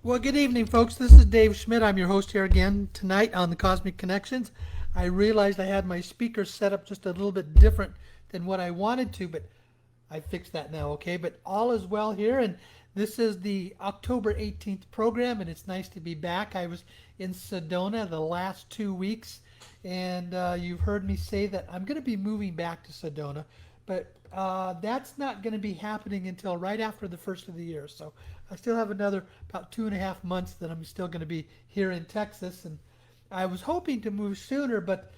Well, good evening, folks. This is Dave Schmidt. I'm your host here again tonight on the Cosmic Connections. I realized I had my speakers set up just a little bit different than what I wanted to, but I fixed that now, okay? But all is well here, and this is the October 18th program, and it's nice to be back. I was in Sedona the last 2 weeks, and you've heard me say that I'm going to be moving back to Sedona, but that's not going to be happening until right after the first of the year. So I still have another about 2.5 months that I'm still going to be here in Texas, and I was hoping to move sooner, but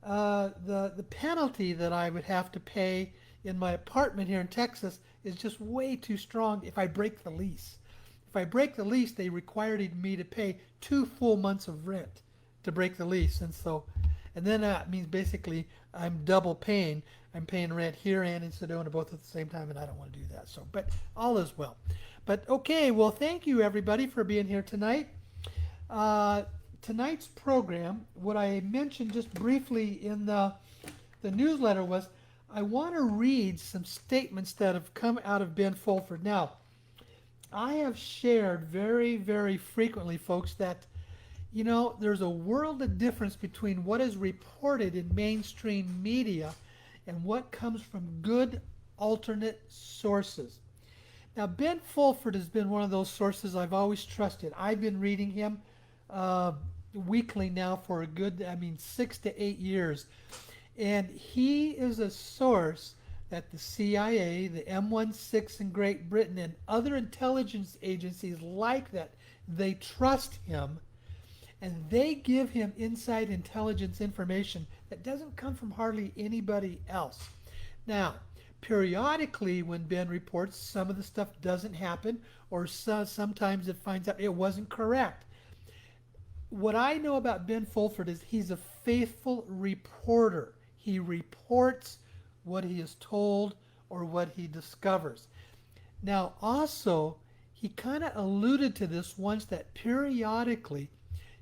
the penalty that I would have to pay in my apartment here in Texas is just way too strong if I break the lease. If I break the lease, they required me to pay 2 full months of rent to break the lease, and then that means basically I'm double paying. I'm paying rent here and in Sedona both at the same time, and I don't want to do that. So, but all is well. But okay, well, thank you everybody for being here tonight. Uh, Tonight's program, what I mentioned just briefly in the newsletter was I want to read some statements that have come out of Ben Fulford. Now, I have shared very, very frequently, folks, that there's a world of difference between what is reported in mainstream media and what comes from good alternate sources. Now, Ben Fulford has been one of those sources I've always trusted. I've been reading him uh, weekly now for a good, 6 to 8 years. And he is a source that the CIA, the M16 in Great Britain, and other intelligence agencies like that, they trust him and they give him inside intelligence information that doesn't come from hardly anybody else. Now, periodically, when Ben reports, some of the stuff doesn't happen, or sometimes it finds out it wasn't correct. What I know about Ben Fulford is he's a faithful reporter. He reports what he is told or what he discovers. Now, also, he kind of alluded to this once that periodically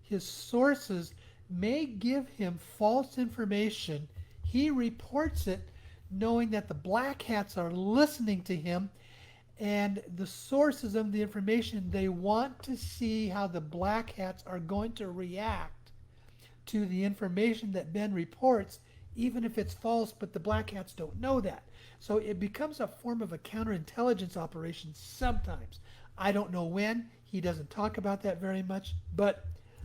his sources may give him false information. He reports it knowing that the black hats are listening to him, and the sources of the information, they want to see how the black hats are going to react to the information that Ben reports, even if it's false, but the black hats don't know that. So it becomes a form of a counterintelligence operation sometimes. I don't know when. He doesn't talk about that very much, but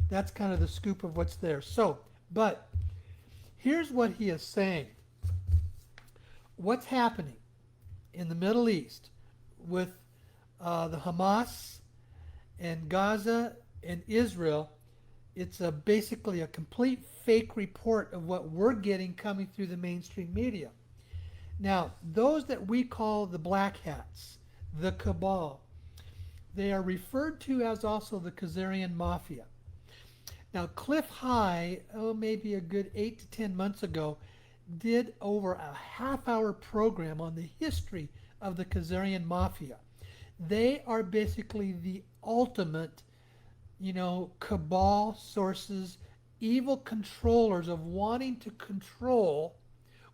that's kind of the scoop of what's there. So, but here's what he is saying. What's happening in the Middle East with the Hamas and Gaza and Israel, it's basically a complete fake report of what we're getting coming through the mainstream media. Now, those that we call the black hats, the cabal, they are referred to as also the Khazarian Mafia. Now, Cliff High, maybe a good 8 to 10 months ago, did over a half-hour program on the history of the Khazarian Mafia. They are basically the ultimate, cabal sources, evil controllers of wanting to control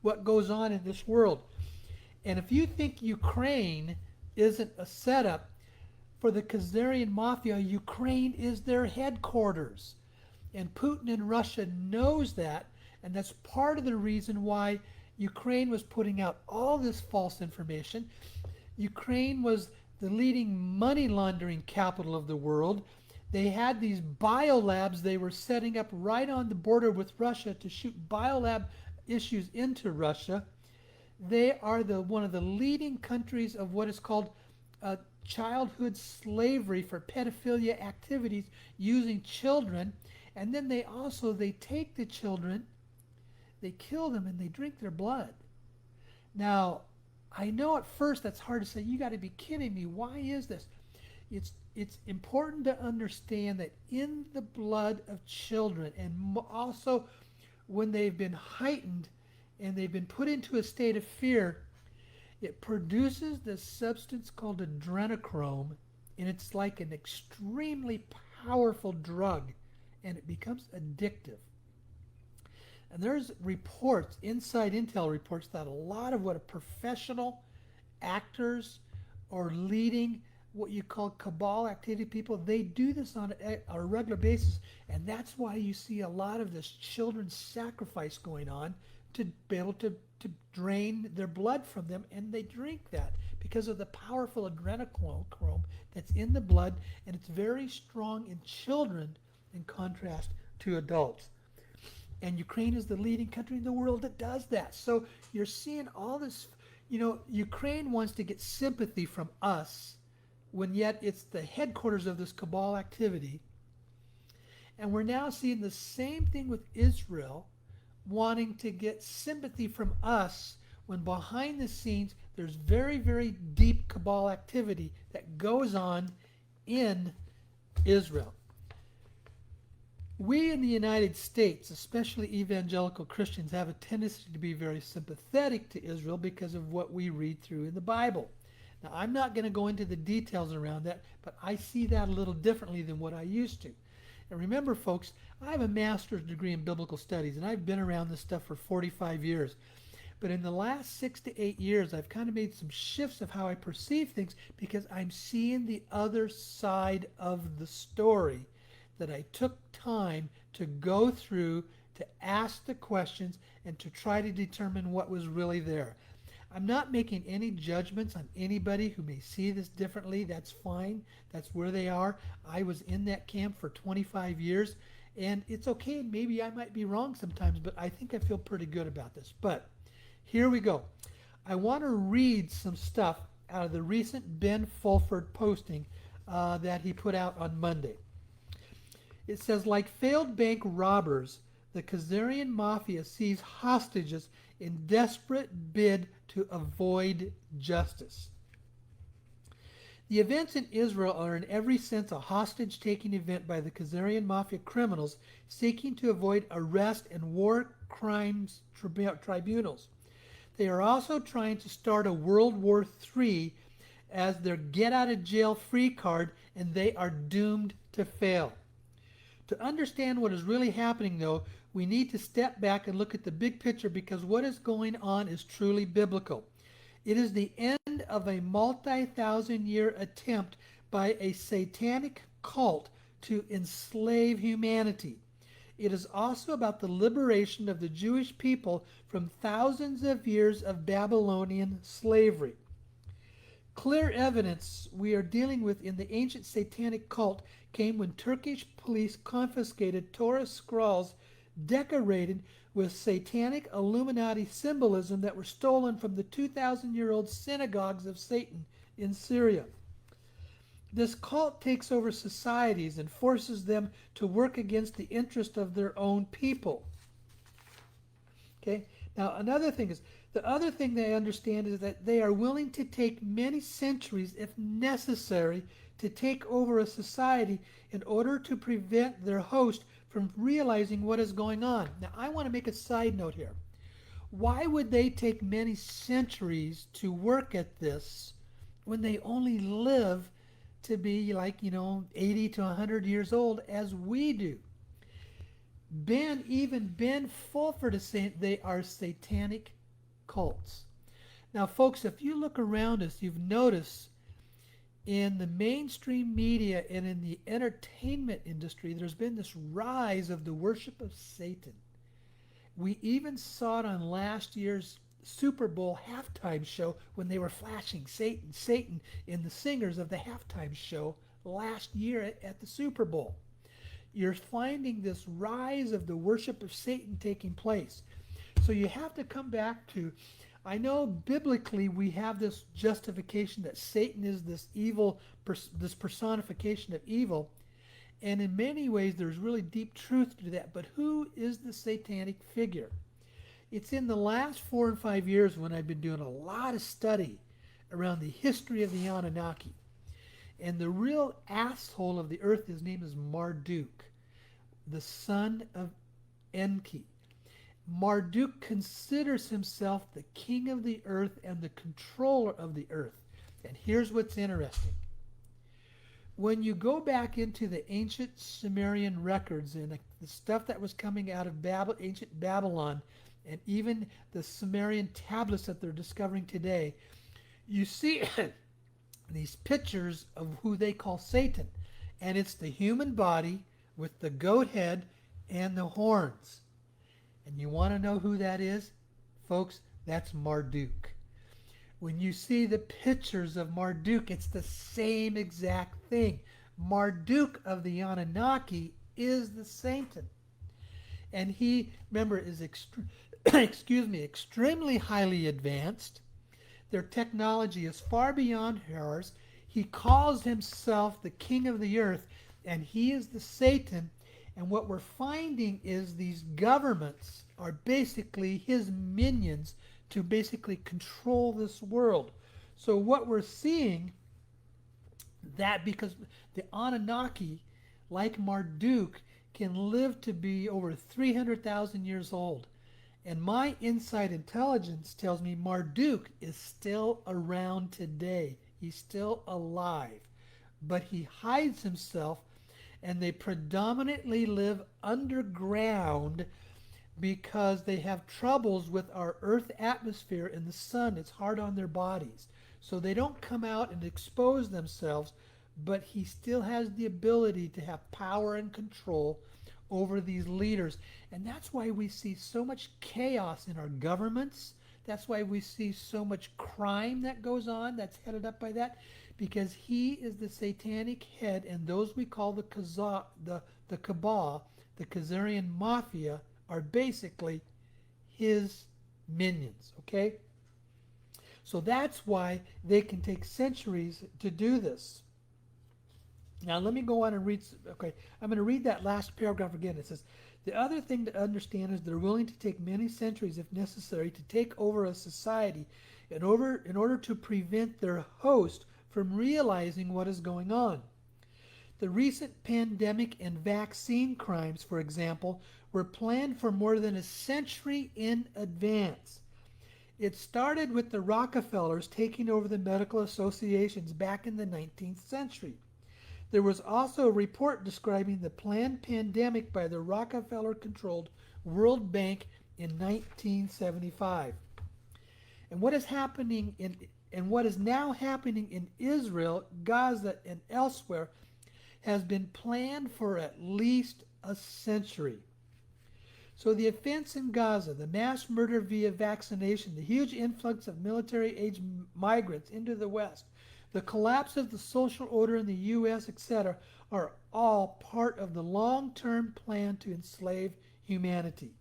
what goes on in this world. And if you think Ukraine isn't a setup for the Khazarian Mafia, Ukraine is their headquarters. And Putin in Russia knows that, and that's part of the reason why Ukraine was putting out all this false information. Ukraine was the leading money laundering capital of the world. They had these biolabs they were setting up right on the border with Russia to shoot biolab issues into Russia. They are one of the leading countries of what is called childhood slavery for pedophilia activities using children. And then they take the children, they kill them, and they drink their blood. Now, I know at first that's hard to say. You got to be kidding me. Why is this? It's important to understand that in the blood of children, and also when they've been heightened and they've been put into a state of fear, it produces this substance called adrenochrome, and it's like an extremely powerful drug, and it becomes addictive. And there's reports, inside intel reports, that a lot of what professional actors or leading what you call cabal activity people, they do this on a regular basis. And that's why you see a lot of this children's sacrifice going on to be able to drain their blood from them. And they drink that because of the powerful adrenochrome that's in the blood. And it's very strong in children in contrast to adults. And Ukraine is the leading country in the world that does that. So you're seeing all this, Ukraine wants to get sympathy from us when yet it's the headquarters of this cabal activity. And we're now seeing the same thing with Israel wanting to get sympathy from us when behind the scenes there's very, very deep cabal activity that goes on in Israel. We in the United States, especially evangelical Christians, have a tendency to be very sympathetic to Israel because of what we read through in the Bible. Now, I'm not going to go into the details around that, but I see that a little differently than what I used to. And remember, folks, I have a master's degree in biblical studies, and I've been around this stuff for 45 years. But in the last 6 to 8 years, I've kind of made some shifts of how I perceive things because I'm seeing the other side of the story that I took time to go through, to ask the questions, and to try to determine what was really there. I'm not making any judgments on anybody who may see this differently. That's fine. That's where they are. I was in that camp for 25 years, and it's okay. Maybe I might be wrong sometimes, but I think I feel pretty good about this. But here we go. I want to read some stuff out of the recent Ben Fulford posting that he put out on Monday. It says, like failed bank robbers, the Khazarian mafia seized hostages in desperate bid to avoid justice. The events in Israel are in every sense a hostage-taking event by the Khazarian mafia criminals seeking to avoid arrest and war crimes tribunals. They are also trying to start a World War III as their get-out-of-jail-free card, and they are doomed to fail. To understand what is really happening, though, we need to step back and look at the big picture because what is going on is truly biblical. It is the end of a multi-thousand-year attempt by a satanic cult to enslave humanity. It is also about the liberation of the Jewish people from thousands of years of Babylonian slavery. Clear evidence we are dealing with in the ancient satanic cult came when Turkish police confiscated Torah scrolls decorated with satanic Illuminati symbolism that were stolen from the 2,000-year-old synagogues of Satan in Syria. This cult takes over societies and forces them to work against the interest of their own people. Okay? Now, another thing is, the other thing they understand is that they are willing to take many centuries, if necessary, to take over a society in order to prevent their host from realizing what is going on. Now, I want to make a side note here. Why would they take many centuries to work at this when they only live to be 80 to 100 years old as we do? Even Ben Fulford is saying they are satanic cults. Now, folks, if you look around us, you've noticed in the mainstream media and in the entertainment industry, there's been this rise of the worship of Satan. We even saw it on last year's Super Bowl halftime show when they were flashing Satan, Satan in the singers of the halftime show last year at the Super Bowl. You're finding this rise of the worship of Satan taking place. So you have to come back to, I know biblically we have this justification that Satan is this evil, this personification of evil. And in many ways there's really deep truth to that. But who is the satanic figure? It's in the last 4 and 5 years when I've been doing a lot of study around the history of the Anunnaki. And the real asshole of the earth, his name is Marduk, the son of Enki. Marduk considers himself the king of the earth and the controller of the earth. And here's what's interesting. When you go back into the ancient Sumerian records and the stuff that was coming out of ancient Babylon, and even the Sumerian tablets that they're discovering today, you see these pictures of who they call Satan. And it's the human body with the goat head and the horns. And you want to know who that is? Folks, that's Marduk. When you see the pictures of Marduk, it's the same exact thing. Marduk of the Anunnaki is the Satan. And he, remember, is extremely highly advanced. Their technology is far beyond ours. He calls himself the king of the earth, and he is the Satan. And what we're finding is these governments are basically his minions to basically control this world. So what we're seeing, that because the Anunnaki, like Marduk, can live to be over 300,000 years old. And my inside intelligence tells me Marduk is still around today. He's still alive. But he hides himself, and they predominantly live underground because they have troubles with our Earth atmosphere and the sun. It's hard on their bodies. So they don't come out and expose themselves, but he still has the ability to have power and control over these leaders. And that's why we see so much chaos in our governments. That's why we see so much crime that goes on that's headed up by that, because he is the satanic head, and those we call the Cabal, the Khazarian Mafia, are basically his minions, okay? So that's why they can take centuries to do this. Now let me go on and read, okay, I'm going to read that last paragraph again. It says, the other thing to understand is they're willing to take many centuries if necessary to take over a society in order to prevent their host from realizing what is going on. The recent pandemic and vaccine crimes, for example, were planned for more than a century in advance. It started with the Rockefellers taking over the medical associations back in the 19th century. There was also a report describing the planned pandemic by the Rockefeller-controlled World Bank in 1975. And what is now happening in Israel, Gaza, and elsewhere has been planned for at least a century. So the offense in Gaza, the mass murder via vaccination, the huge influx of military-age migrants into the West, the collapse of the social order in the U.S., etc., are all part of the long-term plan to enslave humanity.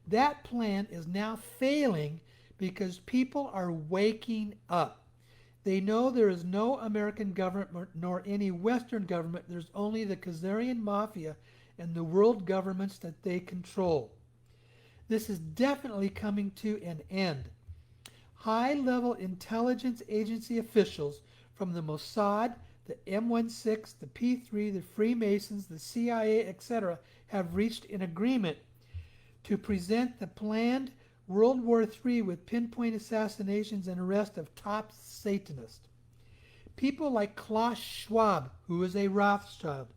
That plan is now failing because people are waking up. They know there is no American government nor any Western government. There's only the Khazarian Mafia and the world governments that they control. This is definitely coming to an end. High-level intelligence agency officials from the Mossad, the M16, the P3, the Freemasons, the CIA, etc., have reached an agreement to present the planned World War III with pinpoint assassinations and arrest of top Satanists. People like Klaus Schwab, who is a Rothschild,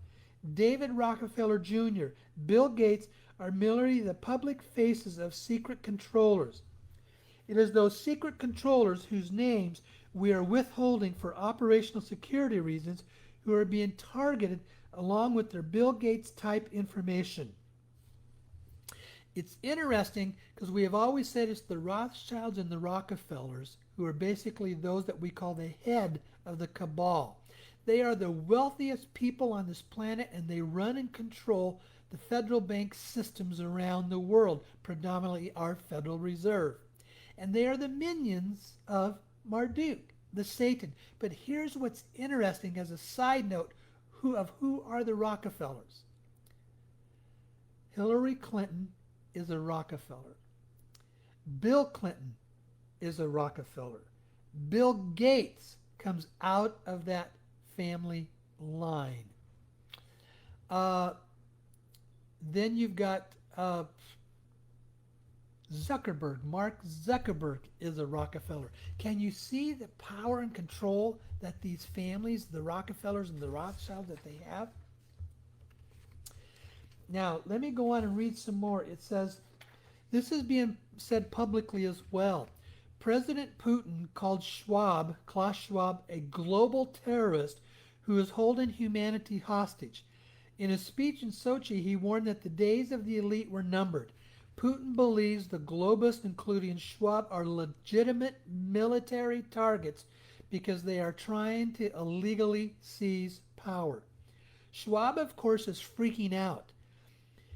David Rockefeller Jr., Bill Gates are merely the public faces of secret controllers. It is those secret controllers whose names we are withholding for operational security reasons who are being targeted along with their Bill Gates type information. It's interesting because we have always said it's the Rothschilds and the Rockefellers who are basically those that we call the head of the cabal. They are the wealthiest people on this planet, and they run and control the federal bank systems around the world, predominantly our Federal Reserve. And they are the minions of Marduk, the Satan. But here's what's interesting as a side note, who are the Rockefellers? Hillary Clinton is a Rockefeller. Bill Clinton is a Rockefeller. Bill Gates comes out of that family line. Then you've got Zuckerberg. Mark Zuckerberg is a Rockefeller. Can you see the power and control that these families, the Rockefellers and the Rothschilds, that they have? Now, let me go on and read some more. It says, this is being said publicly as well. President Putin called Klaus Schwab, a global terrorist who is holding humanity hostage. In a speech in Sochi, he warned that the days of the elite were numbered. Putin believes the globalists, including Schwab, are legitimate military targets because they are trying to illegally seize power. Schwab, of course, is freaking out.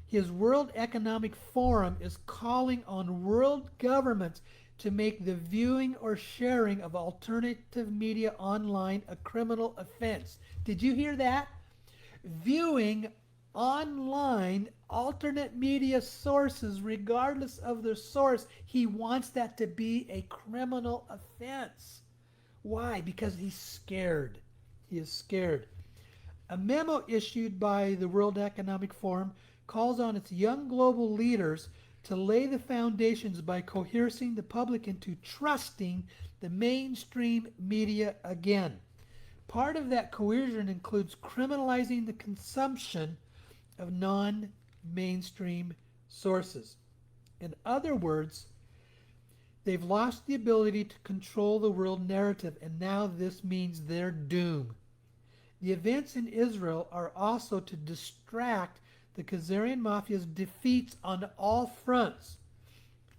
His World Economic Forum is calling on world governments to make the viewing or sharing of alternative media online a criminal offense. Did you hear that? Viewing online alternate media sources, regardless of their source, he wants that to be a criminal offense. Why? Because he's scared. He is scared. A memo issued by the World Economic Forum calls on its young global leaders to lay the foundations by coercing the public into trusting the mainstream media again. Part of that coercion includes criminalizing the consumption of non-mainstream sources. In other words, they've lost the ability to control the world narrative, and now this means their doom. The events in Israel are also to distract the Khazarian Mafia's defeats on all fronts.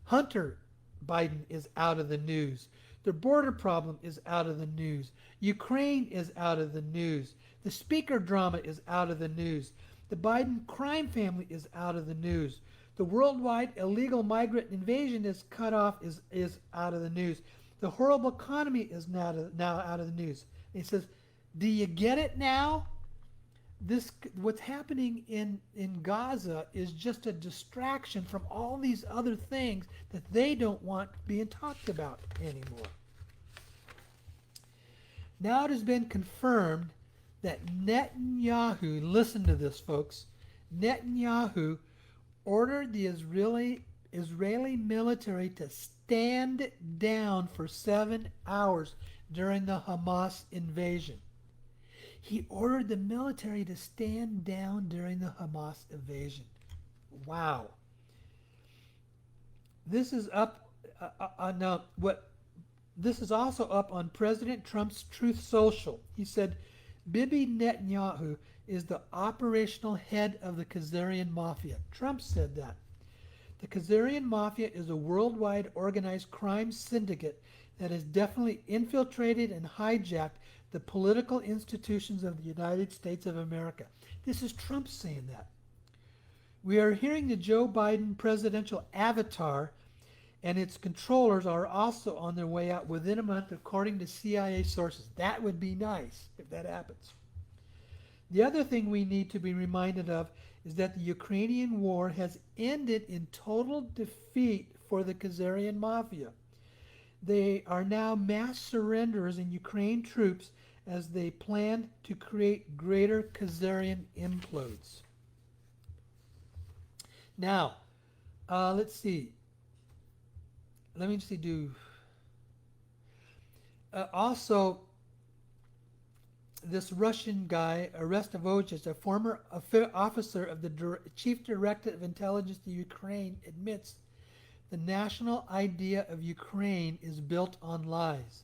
Hunter Biden is out of the news. The border problem is out of the news. Ukraine is out of the news. The speaker drama is out of the news. The Biden crime family is out of the news. The worldwide illegal migrant invasion is cut off, is out of the news. The horrible economy is now out of the news. And he says, do you get it now? What's happening in Gaza is just a distraction from all these other things that they don't want being talked about anymore. Now it has been confirmed that Netanyahu, listen to this folks, Netanyahu ordered the Israeli military to stand down for 7 hours during the Hamas invasion. He ordered the military to stand down during the Hamas invasion. Wow. This is up This is also up on President Trump's Truth Social. He said, Bibi Netanyahu is the operational head of the Khazarian Mafia. Trump said that. The Khazarian Mafia is a worldwide organized crime syndicate that has definitely infiltrated and hijacked the political institutions of the United States of America. This is Trump saying that. We are hearing the Joe Biden presidential avatar and its controllers are also on their way out within a month, according to CIA sources. That would be nice if that happens. The other thing we need to be reminded of is that the Ukrainian war has ended in total defeat for the Khazarian Mafia. They are now mass surrenderers in Ukraine troops as they plan to create greater Khazarian implodes. Now, let's see. Let me see. Also, this Russian guy, Arestovich, a former officer of the Chief Director of Intelligence to Ukraine, admits the national idea of Ukraine is built on lies.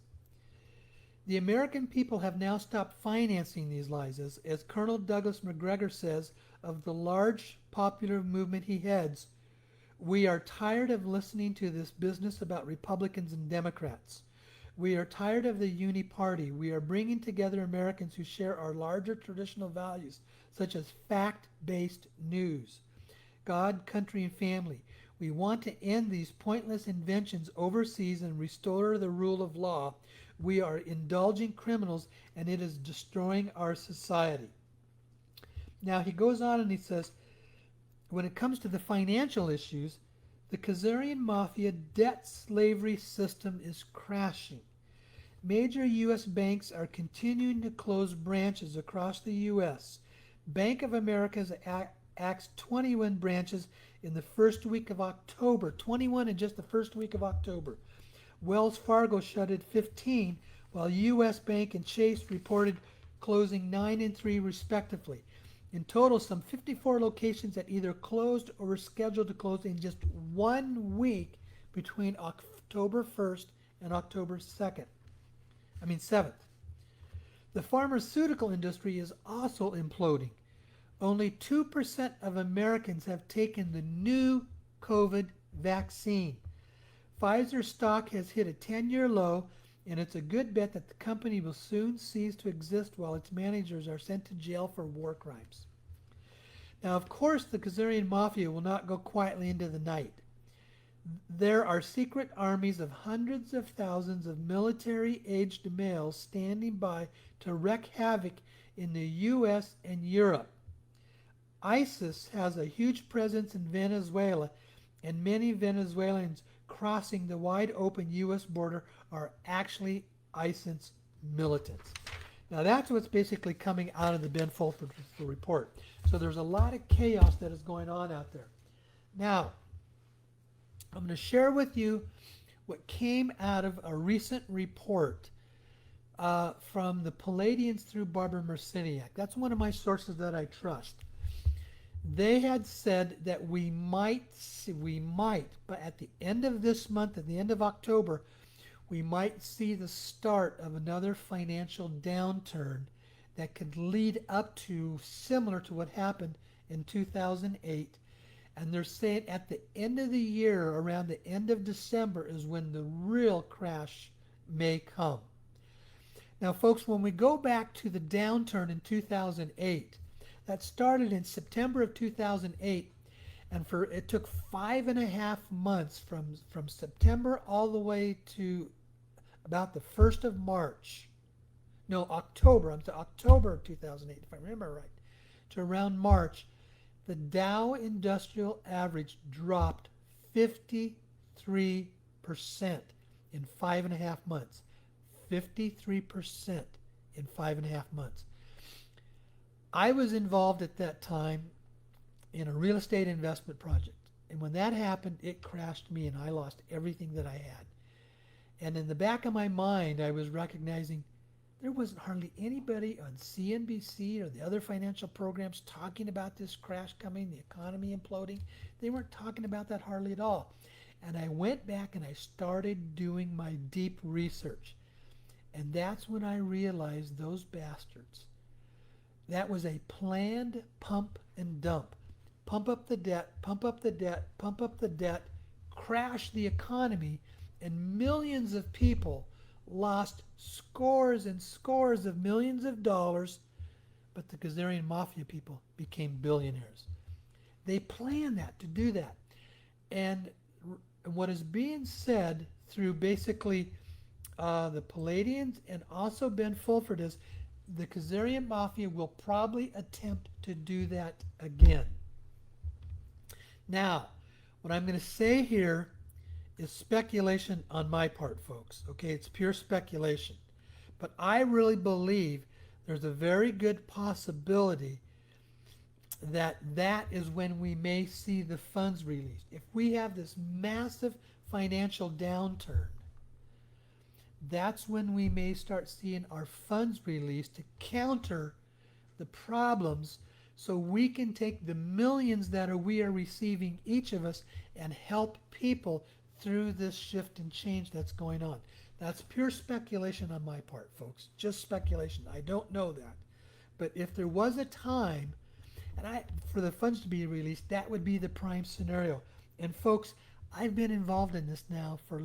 The American people have now stopped financing these lies, as Colonel Douglas McGregor says of the large popular movement he heads. We are tired of listening to this business about Republicans and Democrats. We are tired of the uni party. We are bringing together Americans who share our larger traditional values, such as fact-based news, God, country, and family. We want to end these pointless inventions overseas and restore the rule of law. We are indulging criminals, and it is destroying our society. Now he goes on and he says, when it comes to the financial issues, the Khazarian Mafia debt slavery system is crashing. Major U.S. banks are continuing to close branches across the U.S. Bank of America axed 21 branches in the first week of October, 21 in just the first week of October. Wells Fargo shuttered 15, while U.S. Bank and Chase reported closing 9 and 3 respectively. In total, some 54 locations that either closed or were scheduled to close in just 1 week between October 1st and October 7th. The pharmaceutical industry is also imploding. Only 2% of Americans have taken the new COVID vaccine. Pfizer stock has hit a 10-year low, and it's a good bet that the company will soon cease to exist while its managers are sent to jail for war crimes. Now, of course, the Khazarian Mafia will not go quietly into the night. There are secret armies of hundreds of thousands of military-aged males standing by to wreak havoc in the U.S. and Europe. ISIS has a huge presence in Venezuela, and many Venezuelans crossing the wide-open U.S. border are actually ISIS militants. Now, that's what's basically coming out of the Ben Fulford report. So there's a lot of chaos that is going on out there. Now, I'm going to share with you what came out of a recent report from the Palladians through Barbara Marciniak. That's one of my sources that I trust. They had said that we might, but at the end of this month, at the end of October, we might see the start of another financial downturn that could lead up to similar to what happened in 2008. And they're saying at the end of the year, around the end of December, is when the real crash may come. Now, folks, when we go back to the downturn in 2008, that started in September of 2008, and it took 5.5 months from September all the way to about the 1st of March. No, October of 2008, if I remember right, to around March. The Dow Industrial Average dropped 53% in 5.5 months. 53% in 5.5 months. I was involved at that time in a real estate investment project. And when that happened, it crashed me and I lost everything that I had. And in the back of my mind, I was recognizing there wasn't hardly anybody on CNBC or the other financial programs talking about this crash coming, the economy imploding. They weren't talking about that hardly at all. And I went back and I started doing my deep research. And that's when I realized those bastards. That was a planned pump and dump. Pump up the debt, pump up the debt, pump up the debt, crash the economy, and millions of people lost scores and scores of millions of dollars, but the Khazarian Mafia people became billionaires. They planned that, to do that. And what is being said through basically the Palladians and also Ben Fulford is the Khazarian Mafia will probably attempt to do that again. Now, what I'm going to say here is speculation on my part, folks. Okay, it's pure speculation. But I really believe there's a very good possibility that that is when we may see the funds released. If we have this massive financial downturn, that's when we may start seeing our funds released to counter the problems so we can take the millions that we are receiving, each of us, and help people through this shift and change that's going on. That's pure speculation on my part, folks. Just speculation. I don't know that. But if there was a time for the funds to be released, that would be the prime scenario. And folks, I've been involved in this now for,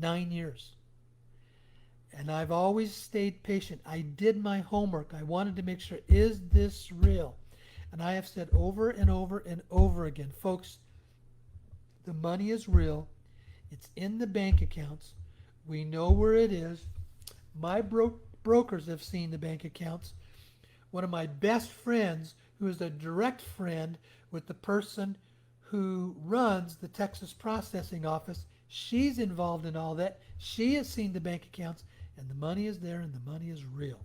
9 years. And I've always stayed patient. I did my homework. I wanted to make sure, is this real? And I have said over and over and over again, folks, the money is real. It's in the bank accounts. We know where it is. My brokers have seen the bank accounts. One of my best friends, who is a direct friend with the person who runs the Texas processing office, she's involved in all that. She has seen the bank accounts, and the money is there, and the money is real.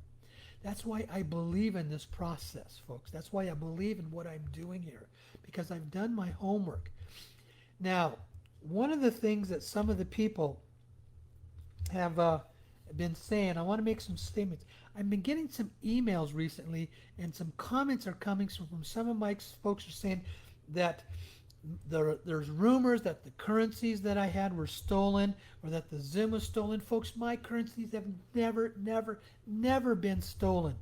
That's why I believe in this process, folks. That's why I believe in what I'm doing here, because I've done my homework. Now, one of the things that some of the people have been saying, I want to make some statements. I've been getting some emails recently, and some comments are coming from some of my folks are saying that There's rumors that the currencies that I had were stolen or that the Zim was stolen. Folks, my currencies have never been stolen.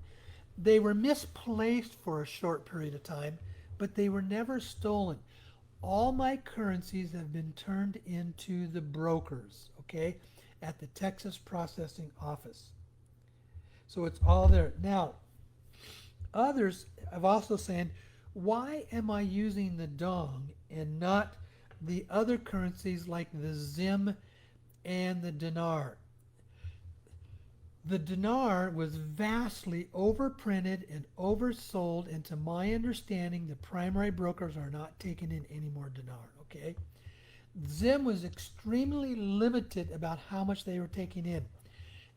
They were misplaced for a short period of time, but they were never stolen. All my currencies have been turned into the brokers, okay, at the Texas Processing Office. So it's all there. Now, others have also saying, why am I using the dong and not the other currencies like the Zim and the dinar? The dinar was vastly overprinted and oversold, and to my understanding, the primary brokers are not taking in any more dinar, okay? Zim was extremely limited about how much they were taking in.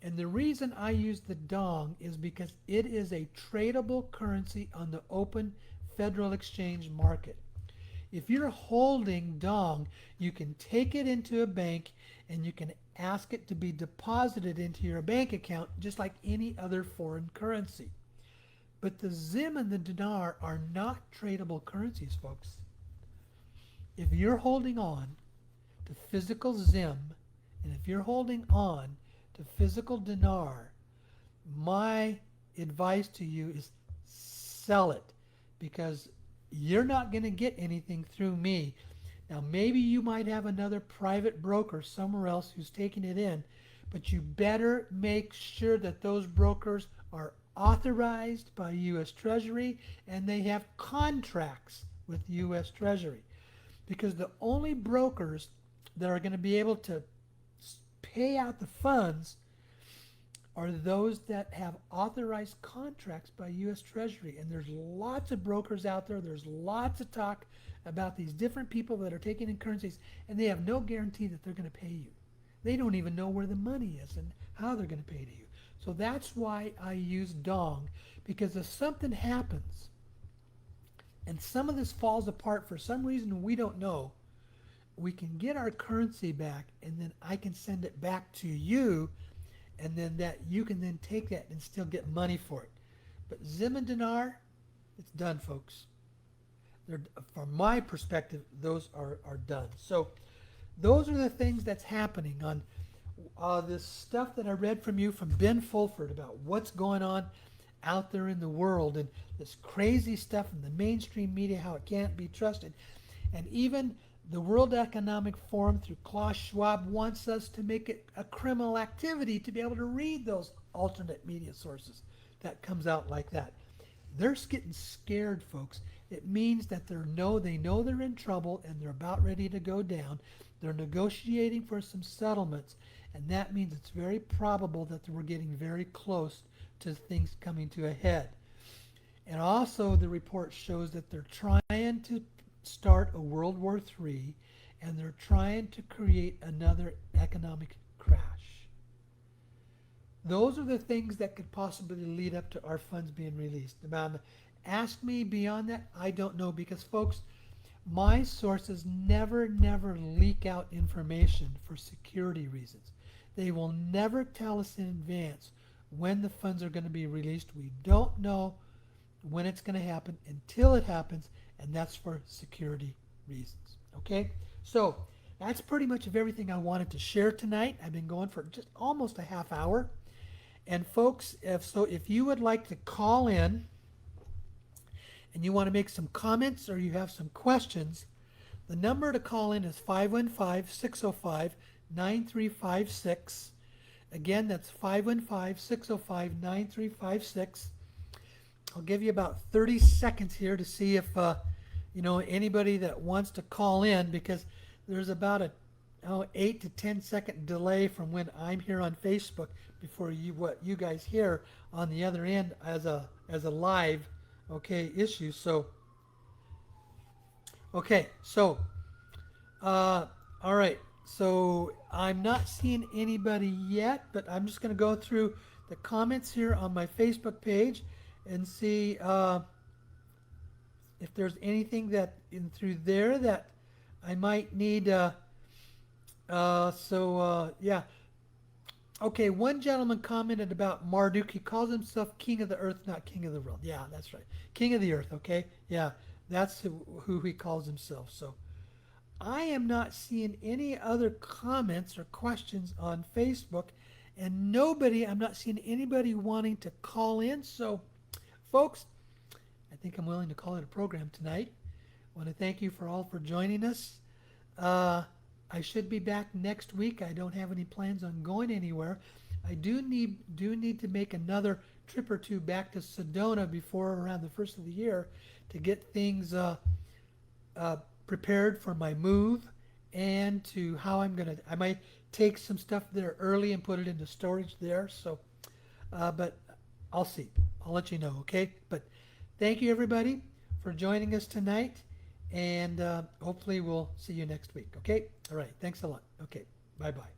And the reason I use the dong is because it is a tradable currency on the open Federal Exchange market. If you're holding dong, you can take it into a bank and you can ask it to be deposited into your bank account just like any other foreign currency. But the Zim and the dinar are not tradable currencies, folks. If you're holding on to physical Zim and if you're holding on to physical dinar, my advice to you is sell it, because you're not going to get anything through me. Now, maybe you might have another private broker somewhere else who's taking it in, but you better make sure that those brokers are authorized by U.S. Treasury and they have contracts with U.S. Treasury, because the only brokers that are going to be able to pay out the funds are those that have authorized contracts by U.S. Treasury. And there's lots of brokers out there. There's lots of talk about these different people that are taking in currencies, and they have no guarantee that they're going to pay you. They don't even know where the money is and how they're going to pay to you. So that's why I use dong, because if something happens and some of this falls apart for some reason we don't know, we can get our currency back, and then I can send it back to you, and then that you can then take that and still get money for it. But Zim and dinar, it's done, folks. They're, from my perspective, those are done. So those are the things that's happening on this stuff that I read from you from Ben Fulford about what's going on out there in the world, and this crazy stuff in the mainstream media, how it can't be trusted. And even the World Economic Forum through Klaus Schwab wants us to make it a criminal activity to be able to read those alternate media sources that comes out like that. They're getting scared, folks. It means that they know they're in trouble and they're about ready to go down. They're negotiating for some settlements, and that means it's very probable that we're getting very close to things coming to a head. And also the report shows that they're trying to start a World War III, and they're trying to create another economic crash. Those are the things that could possibly lead up to our funds being released. About ask me beyond that, I don't know, because folks, my sources never leak out information for security reasons. They will never tell us in advance when the funds are going to be released. We don't know when it's going to happen until it happens, and that's for security reasons. Okay? So that's pretty much of everything I wanted to share tonight. I've been going for just almost a half hour. And folks, if you would like to call in and you want to make some comments or you have some questions, the number to call in is 515-605-9356. Again, that's 515-605-9356. I'll give you about 30 seconds here to see if anybody that wants to call in, because there's about a 8 to 10 second delay from when I'm here on Facebook before what you guys hear on the other end as a live issue. So all right, so I'm not seeing anybody yet, but I'm just going to go through the comments here on my Facebook page and see if there's anything that in through there that I might need. Okay, one gentleman commented about Marduk. He calls himself King of the Earth, not King of the World. Yeah, that's right. King of the Earth, okay? Yeah, that's who he calls himself. So, I am not seeing any other comments or questions on Facebook, and I'm not seeing anybody wanting to call in. So, folks, I think I'm willing to call it a program tonight. I want to thank you for joining us. I should be back next week. I don't have any plans on going anywhere. I do need to make another trip or two back to Sedona before around the first of the year to get things prepared for my move and to how I might take some stuff there early and put it into storage there. So, but I'll see. I'll let you know, okay? But thank you, everybody, for joining us tonight, and hopefully we'll see you next week, okay? All right, thanks a lot. Okay, bye-bye.